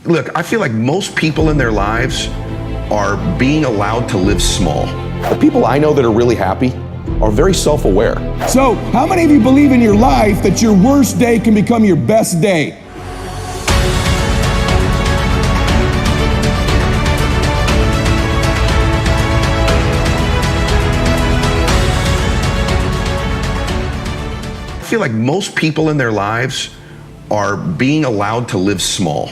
Look, I feel like most people in their lives are being allowed to live small. The people I know that are really happy are very self-aware. So, how many of you believe in your life that your worst day can become your best day? I feel like most people in their lives are being allowed to live small.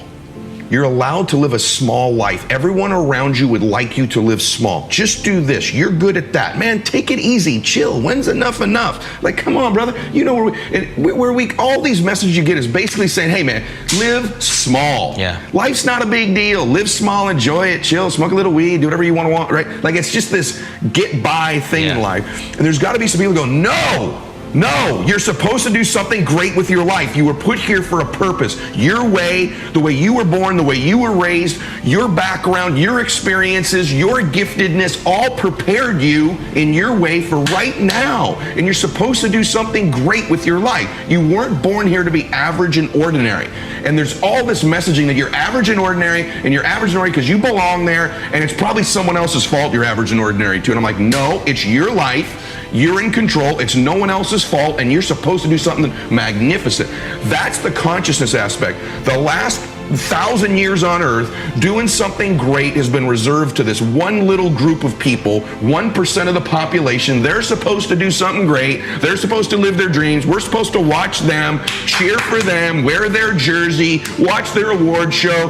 You're allowed to live a small life. Everyone around you would like you to live small. Just do this. You're good at that. Man, take it easy. Chill. When's enough enough? Like, come on, brother. You know where we all these messages you get is basically saying, hey, man, live small. Yeah. Life's not a big deal. Live small, enjoy it, chill, smoke a little weed, do whatever you want, right? Like, it's just this get by thing in life. And there's got to be some people who go, no, you're supposed to do something great with your life. You were put here for a purpose. Your way, the way you were born, the way you were raised, your background, your experiences, your giftedness all prepared you in your way for right now. And you're supposed to do something great with your life. You weren't born here to be average and ordinary. And there's all this messaging that you're average and ordinary, and you're average and ordinary because you belong there, and it's probably someone else's fault you're average and ordinary too. And I'm like, no, it's your life. You're in control. It's no one else's fault, and you're supposed to do something magnificent. That's the consciousness aspect. The last 1,000 years on earth, doing something great has been reserved to this one little group of people, 1% of the population. They're supposed to do something great. They're supposed to live their dreams. We're supposed to watch them, cheer for them, wear their jersey, watch their award show,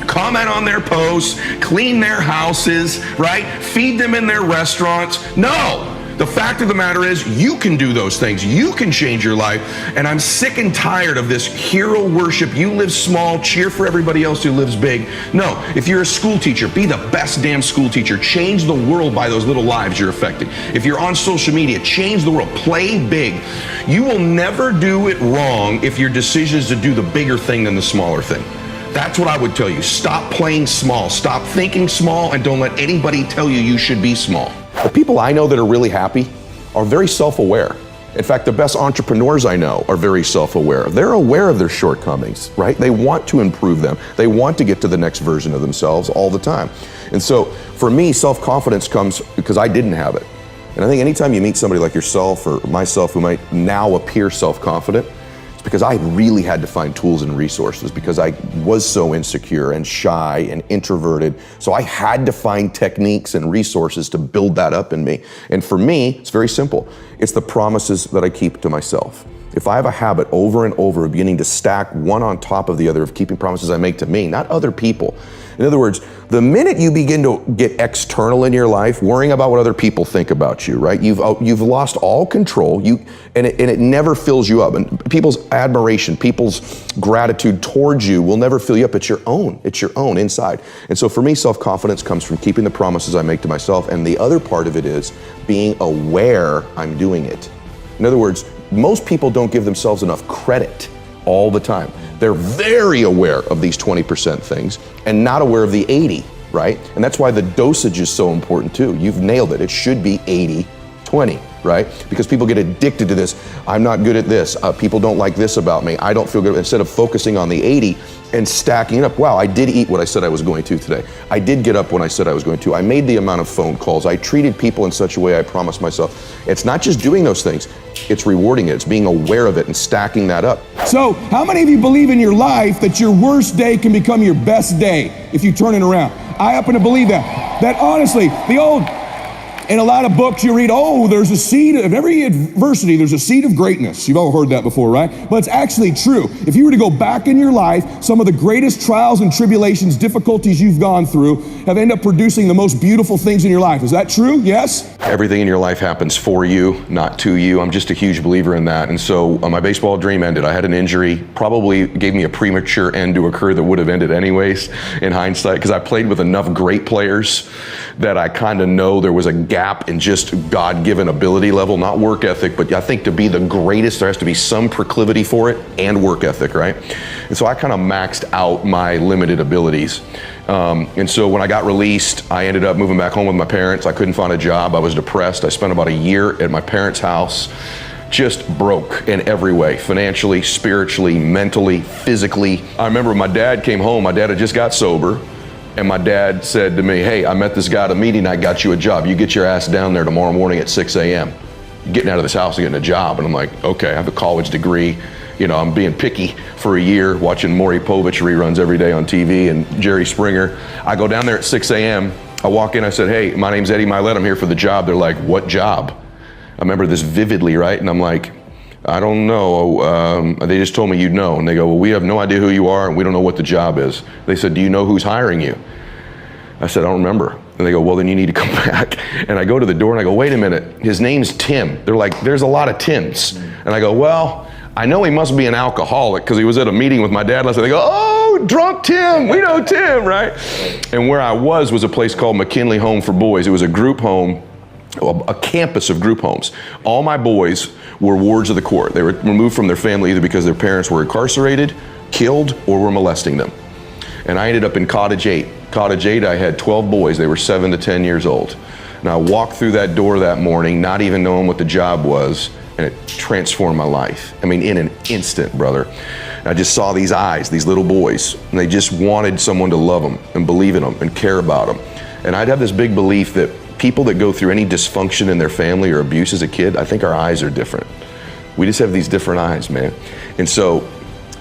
comment on their posts, clean their houses, right? Feed them in their restaurants. No. The fact of the matter is, you can do those things. You can change your life. And I'm sick and tired of this hero worship. You live small, cheer for everybody else who lives big. No, if you're a school teacher, be the best damn school teacher. Change the world by those little lives you're affecting. If you're on social media, change the world. Play big. You will never do it wrong if your decision is to do the bigger thing than the smaller thing. That's what I would tell you. Stop playing small. Stop thinking small, and don't let anybody tell you you should be small. The people I know that are really happy are very self-aware. In fact, the best entrepreneurs I know are very self-aware. They're aware of their shortcomings, right? They want to improve them. They want to get to the next version of themselves all the time. And so for me, self-confidence comes because I didn't have it. And I think anytime you meet somebody like yourself or myself who might now appear self-confident, because I really had to find tools and resources because I was so insecure and shy and introverted. So I had to find techniques and resources to build that up in me. And for me, it's very simple. It's the promises that I keep to myself. If I have a habit over and over of beginning to stack one on top of the other of keeping promises I make to me, not other people. In other words, the minute you begin to get external in your life, worrying about what other people think about you, right? You've lost all control. And it never fills you up. And people's admiration, people's gratitude towards you will never fill you up. It's your own. It's your own inside. And so for me, self-confidence comes from keeping the promises I make to myself. And the other part of it is being aware I'm doing it. In other words, most people don't give themselves enough credit all the time. They're very aware of these 20% things and not aware of the 80, right? And that's why the dosage is so important too. You've nailed it. It should be 80-20, right? Because people get addicted to this. I'm not good at this. People don't like this about me. I don't feel good. Instead of focusing on the 80 and stacking it up. Wow, I did eat what I said I was going to today. I did get up when I said I was going to. I made the amount of phone calls. I treated people in such a way I promised myself. It's not just doing those things. It's rewarding it. It's being aware of it and stacking that up. So, how many of you believe in your life that your worst day can become your best day if you turn it around? I happen to believe that. That honestly, in a lot of books you read, there's a seed of every adversity, there's a seed of greatness. You've all heard that before, right? But it's actually true. If you were to go back in your life, some of the greatest trials and tribulations, difficulties you've gone through have ended up producing the most beautiful things in your life. Is that true? Yes? Everything in your life happens for you, not to you. I'm just a huge believer in that. And so my baseball dream ended. I had an injury, probably gave me a premature end to a career that would have ended anyways in hindsight, because I played with enough great players that I kind of know there was a gap in just God-given ability level, not work ethic, but I think to be the greatest, there has to be some proclivity for it and work ethic, right? And so I kind of maxed out my limited abilities. And so when I got released, I ended up moving back home with my parents. I couldn't find a job. I was depressed. I spent about a year at my parents' house. just broke in every way, financially, spiritually, mentally, physically. I remember my dad came home, my dad had just got sober, and my dad said to me, hey, I met this guy at a meeting, I got you a job. You get your ass down there tomorrow morning at 6 a.m. Getting out of this house and getting a job. And I'm like, okay, I have a college degree. You know, I'm being picky for a year, watching Maury Povich reruns every day on TV and Jerry Springer. I go down there at 6 a.m. I walk in, I said, hey, my name's Eddie Mylett, I'm here for the job. They're like, what job? I remember this vividly, right? And I'm like, I don't know. They just told me you'd know. And they go, well, we have no idea who you are and we don't know what the job is. They said, do you know who's hiring you? I said, I don't remember. And they go, well, then you need to come back. And I go to the door and I go, wait a minute, his name's Tim. They're like, there's a lot of Tims. And I go, well, I know he must be an alcoholic because he was at a meeting with my dad last night. They go, oh, drunk Tim, we know Tim, right? And where I was a place called McKinley Home for Boys. It was a group home, a campus of group homes. All my boys were wards of the court. They were removed from their family either because their parents were incarcerated, killed, or were molesting them. And I ended up in Cottage 8. Cottage 8, I had 12 boys. They were 7 to 10 years old. And I walked through that door that morning, not even knowing what the job was, and it transformed my life. I mean, in an instant, brother. I just saw these eyes, these little boys, and they just wanted someone to love them and believe in them and care about them. And I'd have this big belief that people that go through any dysfunction in their family or abuse as a kid, I think our eyes are different. We just have these different eyes, man. And so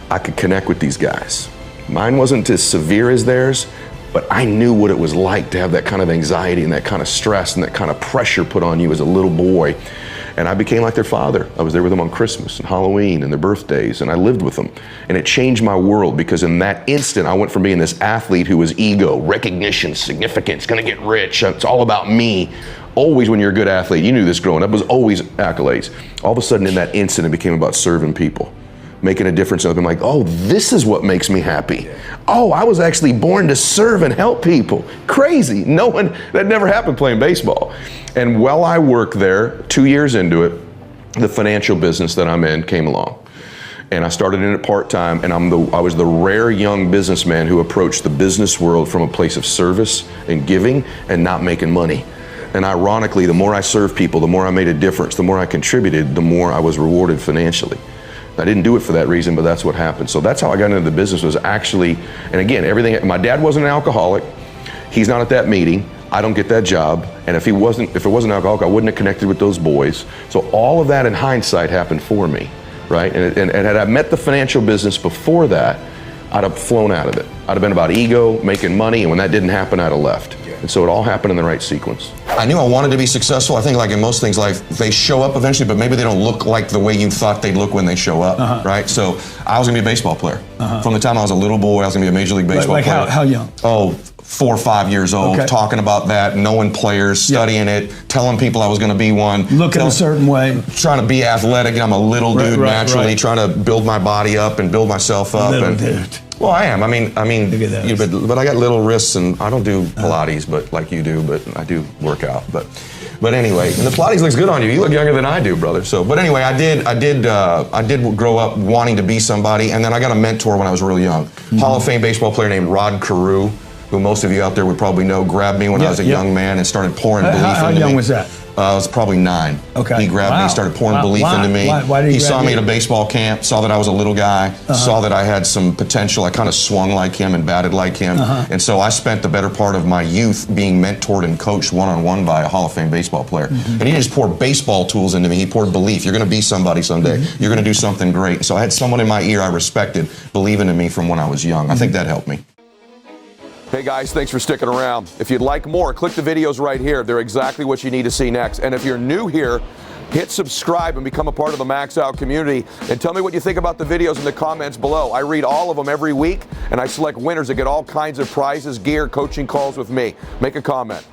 I could connect with these guys. Mine wasn't as severe as theirs, but I knew what it was like to have that kind of anxiety and that kind of stress and that kind of pressure put on you as a little boy. And I became like their father. I was there with them on Christmas and Halloween and their birthdays, and I lived with them. And it changed my world because in that instant, I went from being this athlete who was ego, recognition, significance, gonna get rich, it's all about me. Always when you're a good athlete, you knew this growing up, it was always accolades. All of a sudden in that instant, it became about serving people, making a difference. And I'm like, oh, this is what makes me happy. Oh, I was actually born to serve and help people. Crazy. No one, that never happened playing baseball. And while I worked there, 2 years into it, the financial business that I'm in came along. And I started in it part-time, and I was the rare young businessman who approached the business world from a place of service and giving and not making money. And ironically, the more I served people, the more I made a difference, the more I contributed, the more I was rewarded financially. I didn't do it for that reason, but that's what happened. So that's how I got into the business, was actually, and again, everything, my dad wasn't an alcoholic. He's not at that meeting. I don't get that job. And if it wasn't alcoholic, I wouldn't have connected with those boys. So all of that in hindsight happened for me, right? And had I met the financial business before that, I'd have flown out of it. I'd have been about ego, making money, and when that didn't happen, I'd have left. And so it all happened in the right sequence. I knew I wanted to be successful. I think like in most things, like they show up eventually, but maybe they don't look like the way you thought they'd look when they show up, right? So I was gonna be a baseball player. From the time I was a little boy, I was gonna be a Major League Baseball player. Like how young? Oh, 4 or 5 years old, talking about that, knowing players, studying it, telling people I was gonna be one. Looking a certain way. Trying to be athletic, I'm a little dude naturally, trying to build my body up and build myself up. Little dude. Well, I am. I mean, but I got little wrists, and I don't do Pilates, but like you do. But I do work out. But anyway, and the Pilates looks good on you. You look younger than I do, brother. So, but anyway, I did grow up wanting to be somebody, and then I got a mentor when I was really young. Hall of Fame baseball player named Rod Carew, who most of you out there would probably know, grabbed me when I was a young man and started pouring belief into me. How young was that? I was probably 9. Okay. He grabbed me, started pouring belief into me. Why did he saw me you? at a baseball camp, saw that I was a little guy, saw that I had some potential. I kind of swung like him and batted like him. And so I spent the better part of my youth being mentored and coached one-on-one by a Hall of Fame baseball player. And he didn't just pour baseball tools into me, he poured belief. You're going to be somebody someday. You're going to do something great. So I had someone in my ear I respected believing in me from when I was young. I think that helped me. Hey guys, thanks for sticking around. If you'd like more, click the videos right here. They're exactly what you need to see next. And if you're new here, hit subscribe and become a part of the Max Out community. And tell me what you think about the videos in the comments below. I read all of them every week, and I select winners that get all kinds of prizes, gear, coaching calls with me. Make a comment.